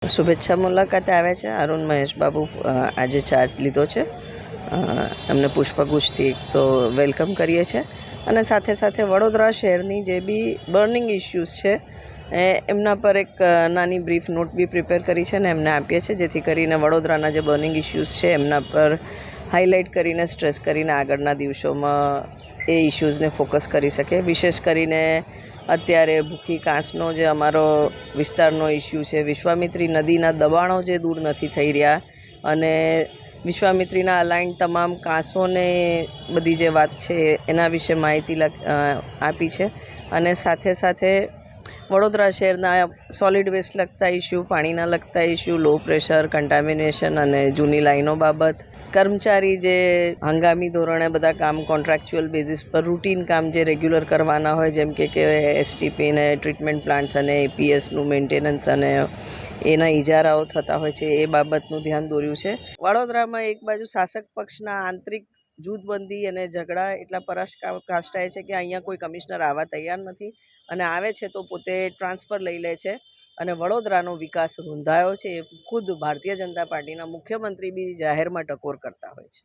શુભેચ્છા મુલાકાતે આવ્યા છે. અરુણ મહેશ બાબુ આજે ચાર્જ લીધો છે. એમને પુષ્પગુચ્છથી તો વેલકમ કરીએ છીએ અને સાથે સાથે વડોદરા શહેરની જે બી બર્નિંગ ઇસ્યુઝ છે એમના પર એક નાની બ્રીફ નોટ બી પ્રિપેર કરી છે ને એમને આપીએ છીએ, જેથી કરીને વડોદરાના જે બર્નિંગ ઇસ્યુઝ છે એમના પર હાઇલાઇટ કરીને સ્ટ્રેસ કરીને આગળના દિવસોમાં એ ઇસ્યુઝને ફોકસ કરી શકે. વિશેષ કરીને અત્યારે ભૂખી કાંસનો જે અમારો વિસ્તારનો ઇસ્યુ છે, વિશ્વામિત્રી નદીના દબાણો જે દૂર નથી થઈ રહ્યા અને વિશ્વામિત્રીના અલાઇન તમામ કાંસોને બધી જે વાત છે એના વિશે માહિતી આપી છે અને સાથે સાથે વડોદરા શહેરના સોલિડ વેસ્ટ લગતા ઇસ્યુ, પાણીના લગતા ઇસ્યુ, લો પ્રેશર, કન્ટામિનેશન અને જૂની લાઈનો બાબત, કર્મચારી જે હંગામી ધોરણે બધા કામ કોન્ટ્રાક્ચ્યુઅલ બેઝિસ પર રૂટીન કામ જે રેગ્યુલર કરવાના હોય, જેમ કે એસટીપી ને ટ્રીટમેન્ટ પ્લાન્ટ્સ અને એપીએસનું મેન્ટેનન્સ અને એના ઇજારાઓ થતા હોય છે, એ બાબતનું ધ્યાન દોર્યું છે. વડોદરામાં એક બાજુ શાસક પક્ષના આંતરિક જૂથબંધી અને ઝઘડા એટલા પરાકાષ્ઠાએ છે કે અહીંયા કોઈ કમિશનર આવવા તૈયાર નથી અને આવે છે તો પોતે ટ્રાન્સફર લઈ લે છે અને વડોદરાનો વિકાસ રૂંધાયો છે એ ખુદ ભારતીય જનતા પાર્ટીના મુખ્યમંત્રી બી જાહેરમાં ટકોર કરતા હોય છે.